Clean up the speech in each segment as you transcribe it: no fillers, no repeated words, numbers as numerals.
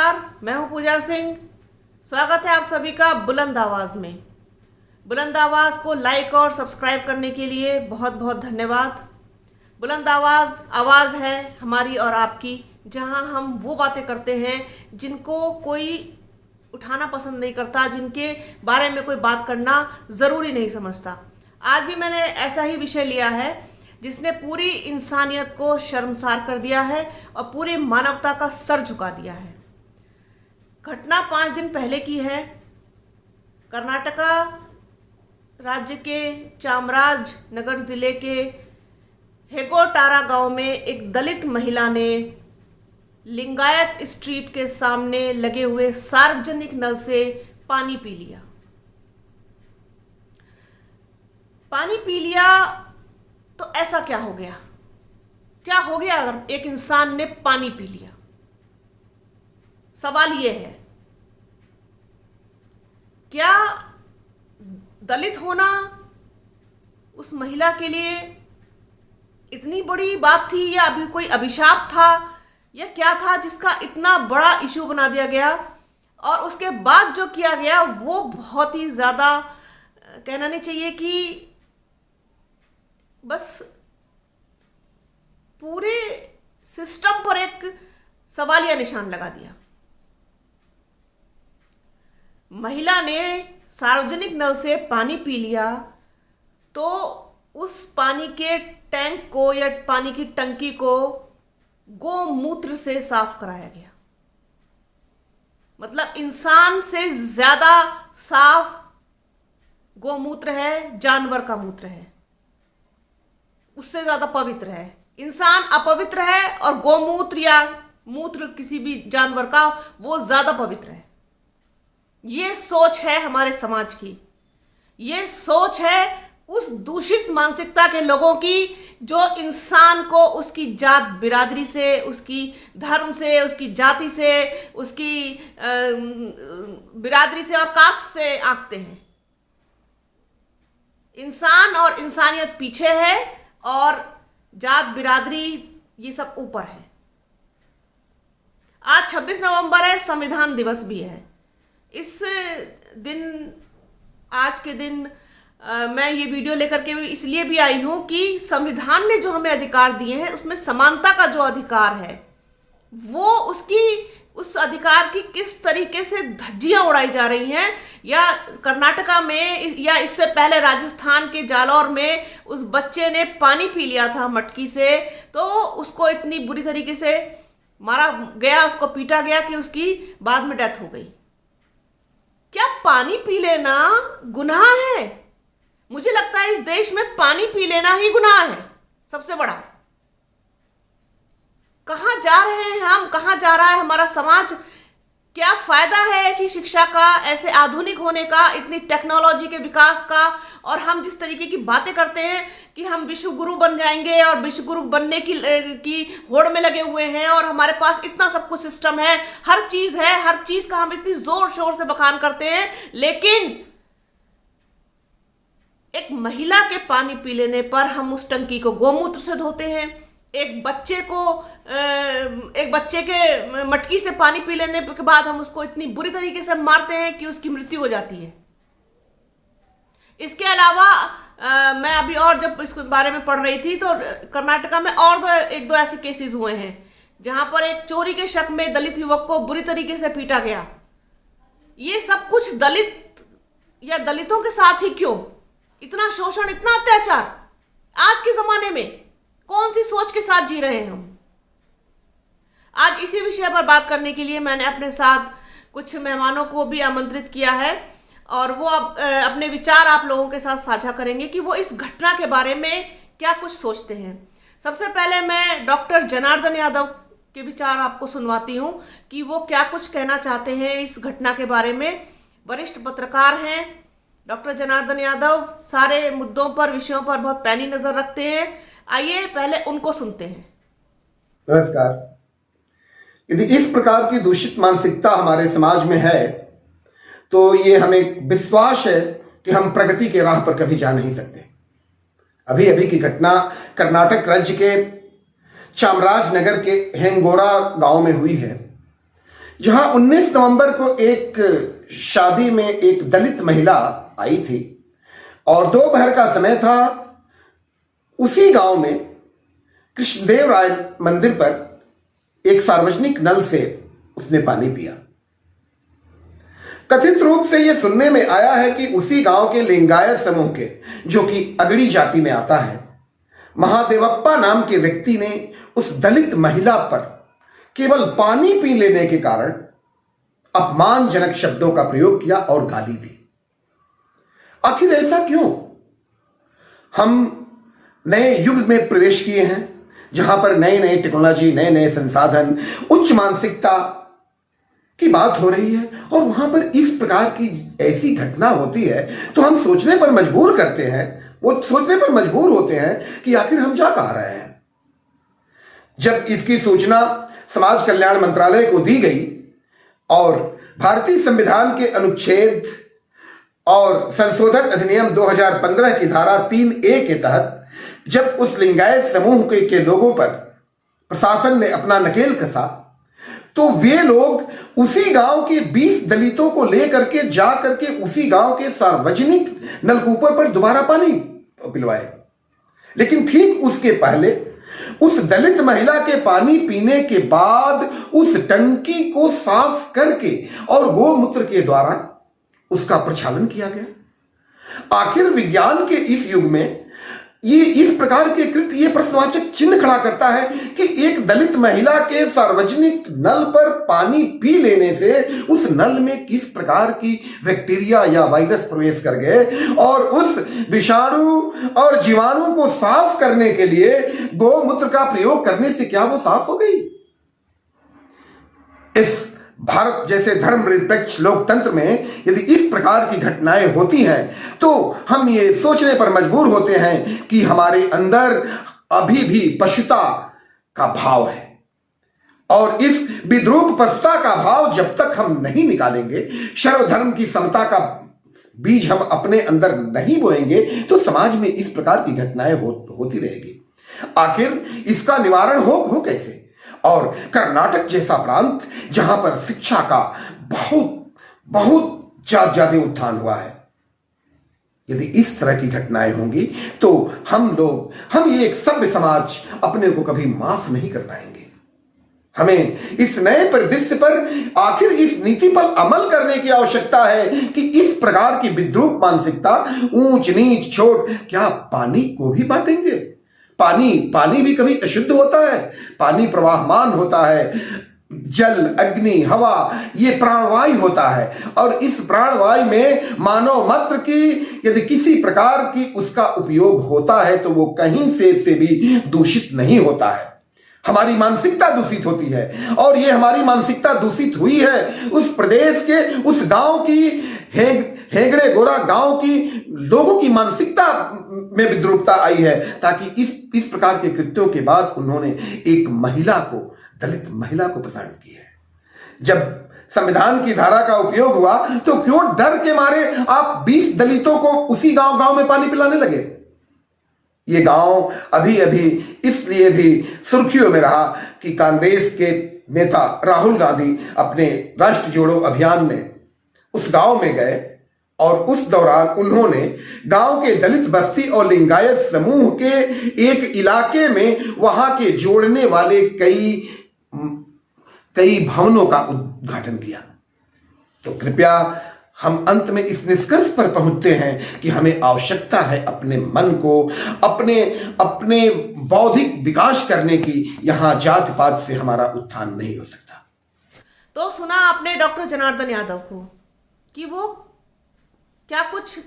नमस्कार, मैं हूं पूजा सिंह। स्वागत है आप सभी का बुलंद आवाज़ में। बुलंद आवाज़ को लाइक और सब्सक्राइब करने के लिए बहुत बहुत धन्यवाद। बुलंद आवाज़ आवाज़ है हमारी और आपकी, जहां हम वो बातें करते हैं जिनको कोई उठाना पसंद नहीं करता, जिनके बारे में कोई बात करना ज़रूरी नहीं समझता। आज भी मैंने ऐसा ही विषय लिया है जिसने पूरी इंसानियत को शर्मसार कर दिया है और पूरी मानवता का सर झुका दिया है। घटना 5 दिन पहले की है। कर्नाटका राज्य के चामराजनगर जिले के हेगोटारा गांव में एक दलित महिला ने लिंगायत स्ट्रीट के सामने लगे हुए सार्वजनिक नल से पानी पी लिया। पानी पी लिया तो ऐसा क्या हो गया? क्या हो गया अगर एक इंसान ने पानी पी लिया? सवाल यह है, क्या दलित होना उस महिला के लिए इतनी बड़ी बात थी, या अभी कोई अभिशाप था, या क्या था जिसका इतना बड़ा इशू बना दिया गया? और उसके बाद जो किया गया वो बहुत ही ज़्यादा, कहना नहीं चाहिए कि बस पूरे सिस्टम पर एक सवालिया निशान लगा दिया। महिला ने सार्वजनिक नल से पानी पी लिया तो उस पानी के टैंक को या पानी की टंकी को गोमूत्र से साफ कराया गया। मतलब इंसान से ज्यादा साफ गोमूत्र है, जानवर का मूत्र है, उससे ज्यादा पवित्र है। इंसान अपवित्र है और गोमूत्र या मूत्र किसी भी जानवर का वो ज्यादा पवित्र है। ये सोच है हमारे समाज की, ये सोच है उस दूषित मानसिकता के लोगों की जो इंसान को उसकी जात बिरादरी से, उसकी धर्म से, उसकी जाति से, उसकी बिरादरी से और कास्ट से आंकते हैं। इंसान और इंसानियत पीछे है और जात बिरादरी ये सब ऊपर है। आज 26 नवंबर है, संविधान दिवस भी है। इस दिन, आज के दिन मैं ये वीडियो लेकर के इसलिए भी आई हूं कि संविधान ने जो हमें अधिकार दिए हैं उसमें समानता का जो अधिकार है वो उस अधिकार की किस तरीके से धज्जियां उड़ाई जा रही हैं। या कर्नाटका में या इससे पहले राजस्थान के जालौर में उस बच्चे ने पानी पी लिया था मटकी से, तो उसको इतनी बुरी तरीके से मारा गया, उसको पीटा गया कि उसकी बाद में डेथ हो गई। क्या पानी पी लेना गुनाह है? मुझे लगता है इस देश में पानी पी लेना ही गुनाह है सबसे बड़ा। कहां जा रहे हैं हम, कहां जा रहा है हमारा समाज? क्या फायदा है ऐसी शिक्षा का, ऐसे आधुनिक होने का, इतनी टेक्नोलॉजी के विकास का? और हम जिस तरीके की बातें करते हैं कि हम विश्व गुरु बन जाएंगे और विश्व गुरु बनने की होड़ में लगे हुए हैं और हमारे पास इतना सब कुछ सिस्टम है, हर चीज है, हर चीज का हम इतनी जोर शोर से बखान करते हैं, लेकिन एक महिला के पानी पी लेने पर हम उस टंकी को गोमूत्र से धोते हैं। एक बच्चे के मटकी से पानी पी लेने के बाद हम उसको इतनी बुरी तरीके से मारते हैं कि उसकी मृत्यु हो जाती है। इसके अलावा मैं अभी और जब इसके बारे में पढ़ रही थी तो कर्नाटका में और एक दो ऐसे केसेस हुए हैं जहां पर एक चोरी के शक में दलित युवक को बुरी तरीके से पीटा गया। ये सब कुछ दलित या दलितों के साथ ही क्यों? इतना शोषण, इतना अत्याचार आज के जमाने में कौन सी सोच के साथ जी रहे हैं हम? आज इसी विषय पर बात करने के लिए मैंने अपने साथ कुछ मेहमानों को भी आमंत्रित किया है और वो अपने विचार आप लोगों के साथ साझा करेंगे कि वो इस घटना के बारे में क्या कुछ सोचते हैं। सबसे पहले मैं डॉक्टर जनार्दन यादव के विचार आपको सुनवाती हूं कि वो क्या कुछ कहना चाहते हैं इस घटना के बारे में। वरिष्ठ पत्रकार हैं डॉक्टर जनार्दन यादव, सारे मुद्दों पर, विषयों पर बहुत पैनी नजर रखते हैं। आइए पहले उनको सुनते हैं। नमस्कार। यदि इस प्रकार की दूषित मानसिकता हमारे समाज में है तो ये हमें विश्वास है कि हम प्रगति के राह पर कभी जा नहीं सकते। अभी अभी की घटना कर्नाटक राज्य के चामराजनगर के हेंगोरा गांव में हुई है। जहां 19 नवंबर को एक शादी में एक दलित महिला आई थी और दोपहर का समय था। उसी गांव में कृष्णदेव राय मंदिर पर एक सार्वजनिक नल से उसने पानी पिया। कथित रूप से यह सुनने में आया है कि उसी गांव के लिंगायत समूह के, जो कि अगड़ी जाति में आता है, महादेवप्पा नाम के व्यक्ति ने उस दलित महिला पर केवल पानी पी लेने के कारण अपमानजनक शब्दों का प्रयोग किया और गाली दी। आखिर ऐसा क्यों? हम नए युग में प्रवेश किए हैं, जहां पर नए नए टेक्नोलॉजी, नए नए संसाधन, उच्च मानसिकता की बात हो रही है, और वहां पर इस प्रकार की ऐसी घटना होती है तो हम सोचने पर मजबूर करते हैं, वो सोचने पर मजबूर होते हैं कि आखिर हम जा कहां रहे हैं। जब इसकी सूचना समाज कल्याण मंत्रालय को दी गई और भारतीय संविधान के अनुच्छेद और संशोधन अधिनियम 2015 की धारा 3A के तहत जब उस लिंगायत समूह के लोगों पर प्रशासन ने अपना नकेल कसा, तो वे लोग उसी गांव के 20 दलितों को लेकर के जा करके उसी गांव के सार्वजनिक नलकूपों पर दोबारा पानी पिलवाए। लेकिन ठीक उसके पहले उस दलित महिला के पानी पीने के बाद उस टंकी को साफ करके और गोमूत्र के द्वारा उसका प्रक्षालन किया गया। आखिर विज्ञान के इस युग में ये इस प्रकार के कृत्य ये प्रश्नवाचक चिन्ह खड़ा करता है कि एक दलित महिला के सार्वजनिक नल पर पानी पी लेने से उस नल में किस प्रकार की बैक्टीरिया या वायरस प्रवेश कर गए, और उस विषाणु और जीवाणु को साफ करने के लिए गोमूत्र का प्रयोग करने से क्या वो साफ हो गई? इस भारत जैसे धर्मनिरपेक्ष लोकतंत्र में यदि इस प्रकार की घटनाएं होती हैं तो हम ये सोचने पर मजबूर होते हैं कि हमारे अंदर अभी भी पशुता का भाव है, और इस विद्रूप पशुता का भाव जब तक हम नहीं निकालेंगे, सर्वधर्म की समता का बीज हम अपने अंदर नहीं बोएंगे, तो समाज में इस प्रकार की घटनाएं होती रहेगी। आखिर इसका निवारण हो कैसे? और कर्नाटक जैसा प्रांत जहां पर शिक्षा का बहुत बहुत ज्यादा उत्थान हुआ है, यदि इस तरह की घटनाएं होंगी तो हम ये एक सभ्य समाज अपने को कभी माफ नहीं कर पाएंगे। हमें इस नए परिदृश्य पर आखिर इस नीति पर अमल करने की आवश्यकता है कि इस प्रकार की विद्रूप मानसिकता, ऊंच नीच छोट, क्या पानी को भी बांटेंगे? पानी भी कभी अशुद्ध होता है, पानी प्रवाहमान होता है। जल, अग्नि, हवा ये प्राणवायु होता है, और इस प्राणवायु में मानव मात्र की यदि किसी प्रकार की उसका उपयोग होता है तो वो कहीं से भी दूषित नहीं होता है। हमारी मानसिकता दूषित होती है, और ये हमारी मानसिकता दूषित हुई है उस प्रदेश के, उस गांव की, हेगड़े गोरा गांव की लोगों की मानसिकता में विद्रूपता आई है, ताकि इस प्रकार के कृत्यों के बाद उन्होंने एक महिला को, दलित महिला को प्रताड़ित किया है। जब संविधान की धारा का उपयोग हुआ तो क्यों डर के मारे आप 20 दलितों को उसी गांव में पानी पिलाने लगे? ये गांव अभी इसलिए भी सुर्खियों में रहा कि कांग्रेस के नेता राहुल गांधी अपने राष्ट्र जोड़ो अभियान में उस गांव में गए, और उस दौरान उन्होंने गांव के दलित बस्ती और लिंगायत समूह के एक इलाके में वहां के जोड़ने वाले कई भवनों का उद्घाटन किया। तो कृपया हम अंत में इस निष्कर्ष पर पहुंचते हैं कि हमें आवश्यकता है अपने मन को, अपने बौद्धिक विकास करने की। यहां जात पात से हमारा उत्थान नहीं हो सकता। तो सुना आपने डॉक्टर जनार्दन यादव को कि वो क्या कुछ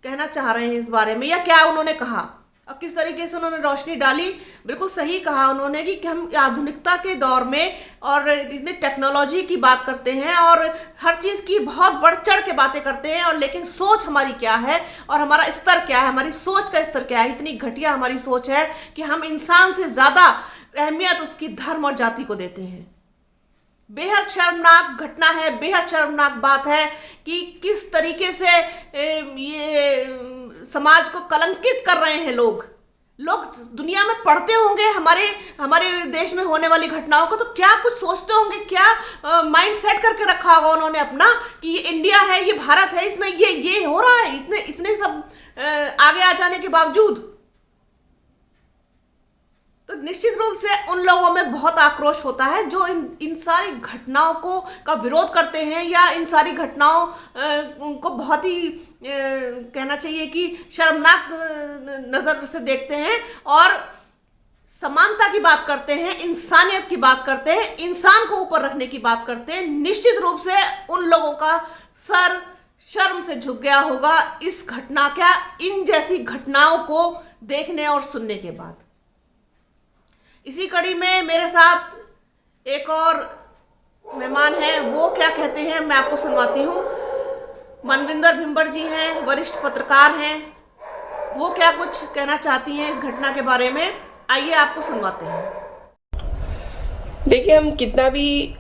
कहना चाह रहे हैं इस बारे में, या क्या उन्होंने कहा और किस तरीके से उन्होंने रोशनी डाली। बिल्कुल सही कहा उन्होंने कि हम आधुनिकता के दौर में और इतनी टेक्नोलॉजी की बात करते हैं और हर चीज़ की बहुत बढ़ चढ़ के बातें करते हैं, और लेकिन सोच हमारी क्या है और हमारा स्तर क्या है, हमारी सोच का स्तर क्या है। इतनी घटिया हमारी सोच है कि हम इंसान से ज़्यादा अहमियत उसकी धर्म और जाति को देते हैं। बेहद शर्मनाक घटना है, बेहद शर्मनाक बात है कि किस तरीके से ये समाज को कलंकित कर रहे हैं लोग। लोग दुनिया में पढ़ते होंगे हमारे हमारे देश में होने वाली घटनाओं को, तो क्या कुछ सोचते होंगे, क्या माइंड सेट करके रखा होगा उन्होंने अपना कि ये इंडिया है, ये भारत है, इसमें ये हो रहा है, इतने इतने सब आगे आ जाने के बावजूद। तो निश्चित रूप से उन लोगों में बहुत आक्रोश होता है जो इन सारी घटनाओं का विरोध करते हैं, या इन सारी घटनाओं को बहुत ही कहना चाहिए कि शर्मनाक नजर से देखते हैं, और समानता की बात करते हैं, इंसानियत की बात करते हैं, इंसान को ऊपर रखने की बात करते हैं। निश्चित रूप से उन लोगों का सर शर्म से झुक गया होगा इन जैसी घटनाओं को देखने और सुनने के बाद। इसी कड़ी में मेरे साथ एक और मेहमान हैं, वो क्या कहते हैं मैं आपको सुनवाती हूँ। मनविंदर भिंबर जी हैं, वरिष्ठ पत्रकार हैं, वो क्या कुछ कहना चाहती हैं इस घटना के बारे में, आइए आपको सुनवाते हैं। देखिए, हम कितना भी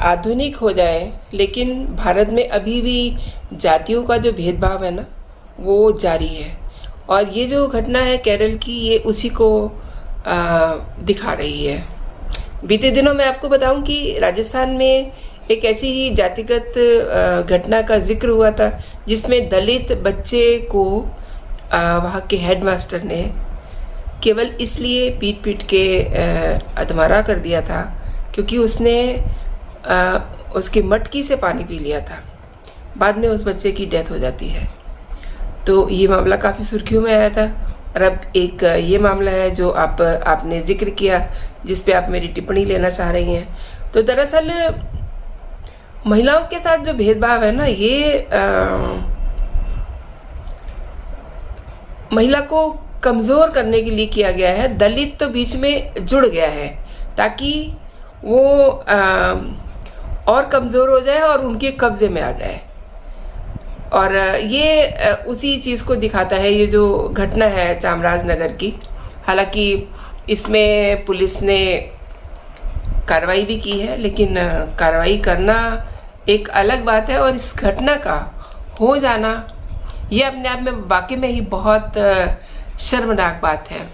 आधुनिक हो जाए, लेकिन भारत में अभी भी जातियों का जो भेदभाव है ना, वो जारी है। और ये जो घटना है केरल की, ये उसी को दिखा रही है। बीते दिनों मैं आपको बताऊं कि राजस्थान में एक ऐसी ही जातिगत घटना का जिक्र हुआ था, जिसमें दलित बच्चे को वहाँ के हेडमास्टर ने केवल इसलिए पीट पीट के अधमरा कर दिया था क्योंकि उसने उसकी मटकी से पानी पी लिया था। बाद में उस बच्चे की डेथ हो जाती है। तो ये मामला काफ़ी सुर्खियों में आया था। और अब एक ये मामला है जो आपने जिक्र किया, जिस पे आप मेरी टिप्पणी लेना चाह रही हैं। तो दरअसल महिलाओं के साथ जो भेदभाव है ना, ये महिला को कमज़ोर करने के लिए किया गया है। दलित तो बीच में जुड़ गया है ताकि वो और कमज़ोर हो जाए और उनके कब्जे में आ जाए। और ये उसी चीज़ को दिखाता है ये जो घटना है चामराजनगर की। हालांकि इसमें पुलिस ने कार्रवाई भी की है, लेकिन कार्रवाई करना एक अलग बात है, और इस घटना का हो जाना ये अपने आप में वाकई में ही बहुत शर्मनाक बात है।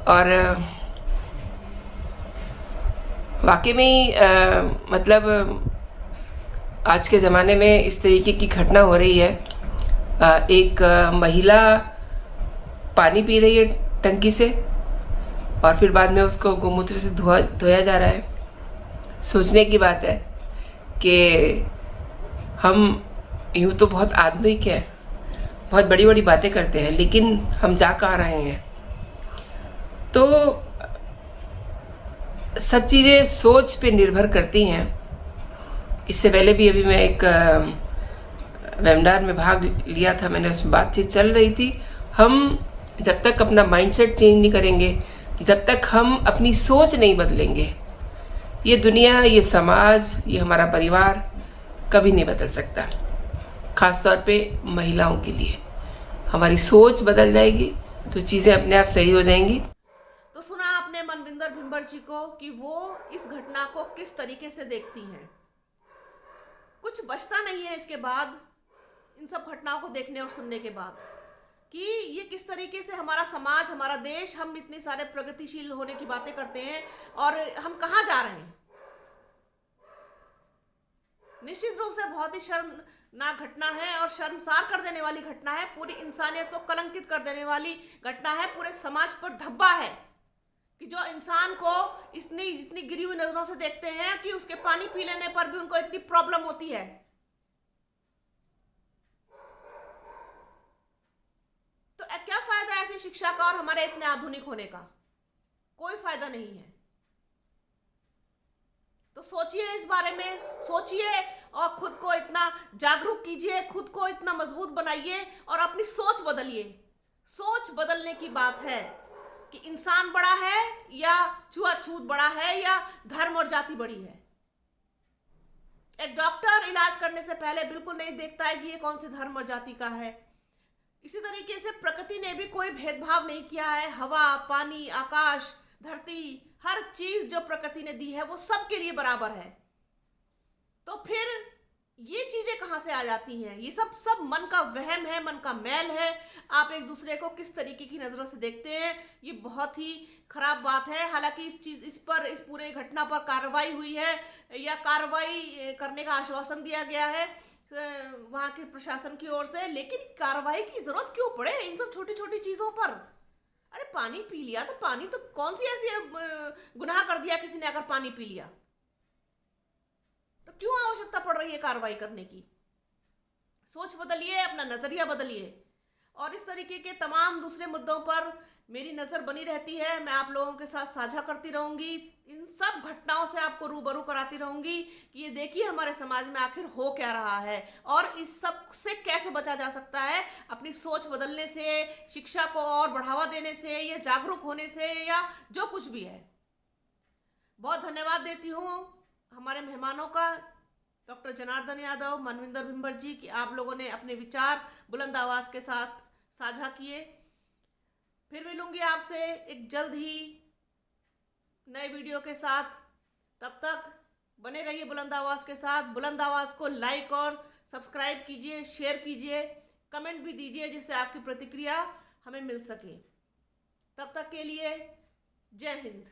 और वाकई में ही मतलब आज के ज़माने में इस तरीके की घटना हो रही है। एक महिला पानी पी रही है टंकी से, और फिर बाद में उसको गोमूत्र से धोया जा रहा है। सोचने की बात है कि हम यूँ तो बहुत आधुनिक हैं, बहुत बड़ी बड़ी बातें करते हैं, लेकिन हम जा कहाँ रहे हैं। तो सब चीज़ें सोच पे निर्भर करती हैं। इससे पहले भी अभी मैं एक वेबिनार में भाग लिया था, मैंने उसमें बातचीत चल रही थी। हम जब तक अपना माइंडसेट चेंज नहीं करेंगे, जब तक हम अपनी सोच नहीं बदलेंगे, ये दुनिया, ये समाज, ये हमारा परिवार कभी नहीं बदल सकता। ख़ास तौर पे महिलाओं के लिए हमारी सोच बदल जाएगी तो चीज़ें अपने आप सही हो जाएंगी। तो सुना आपने मनविंदर भिंबर जी को कि वो इस घटना को किस तरीके से देखती हैं। कुछ बचता नहीं है इसके बाद, इन सब घटनाओं को देखने और सुनने के बाद, कि ये किस तरीके से हमारा समाज, हमारा देश, हम इतने सारे प्रगतिशील होने की बातें करते हैं और हम कहाँ जा रहे हैं। निश्चित रूप से बहुत ही शर्मनाक घटना है और शर्मसार कर देने वाली घटना है, पूरी इंसानियत को कलंकित कर देने वाली घटना है, पूरे समाज पर धब्बा है कि जो इंसान को इतनी गिरी हुई नजरों से देखते हैं कि उसके पानी पी लेने पर भी उनको इतनी प्रॉब्लम होती है। तो क्या फायदा ऐसी शिक्षा का और हमारे इतने आधुनिक होने का? कोई फायदा नहीं है। तो सोचिए, इस बारे में सोचिए और खुद को इतना जागरूक कीजिए, खुद को इतना मजबूत बनाइए और अपनी सोच बदलिए। सोच बदलने की बात है कि इंसान बड़ा है या छुआछूत बड़ा है या धर्म और जाति बड़ी है। एक डॉक्टर इलाज करने से पहले बिल्कुल नहीं देखता है कि ये कौन से धर्म और जाति का है। इसी तरीके से प्रकृति ने भी कोई भेदभाव नहीं किया है। हवा, पानी, आकाश, धरती, हर चीज जो प्रकृति ने दी है वो सबके लिए बराबर है। तो फिर ये चीजें कहाँ से आ जाती हैं? ये सब सब मन का वहम है, मन का मैल है। आप एक दूसरे को किस तरीके की नजरों से देखते हैं, ये बहुत ही खराब बात है। हालांकि इस पूरे घटना पर कार्रवाई हुई है या कार्रवाई करने का आश्वासन दिया गया है वहां के प्रशासन की ओर से, लेकिन कार्रवाई की जरूरत क्यों पड़े इन सब छोटी छोटी चीजों पर? अरे पानी पी लिया तो पानी तो कौन सी ऐसी गुनाह कर दिया किसी ने अगर पानी पी लिया? तो क्यों आवश्यकता पड़ रही है कार्रवाई करने की? सोच बदलिए, अपना नजरिया बदलिए। और इस तरीके के तमाम दूसरे मुद्दों पर मेरी नजर बनी रहती है। मैं आप लोगों के साथ साझा करती रहूंगी, इन सब घटनाओं से आपको रूबरू कराती रहूंगी कि ये देखिए हमारे समाज में आखिर हो क्या रहा है और इस सब से कैसे बचा जा सकता है। अपनी सोच बदलने से, शिक्षा को और बढ़ावा देने से, या जागरूक होने से, या जो कुछ भी है। बहुत धन्यवाद देती हूँ हमारे मेहमानों का, डॉक्टर जनार्दन यादव, मनविंदर भिंबर जी, कि आप लोगों ने अपने विचार बुलंद आवाज के साथ साझा किए। फिर मिलूंगी आपसे एक जल्द ही नए वीडियो के साथ। तब तक बने रहिए बुलंद आवाज के साथ। बुलंद आवाज को लाइक और सब्सक्राइब कीजिए, शेयर कीजिए, कमेंट भी दीजिए जिससे आपकी प्रतिक्रिया हमें मिल सके। तब तक के लिए जय हिंद।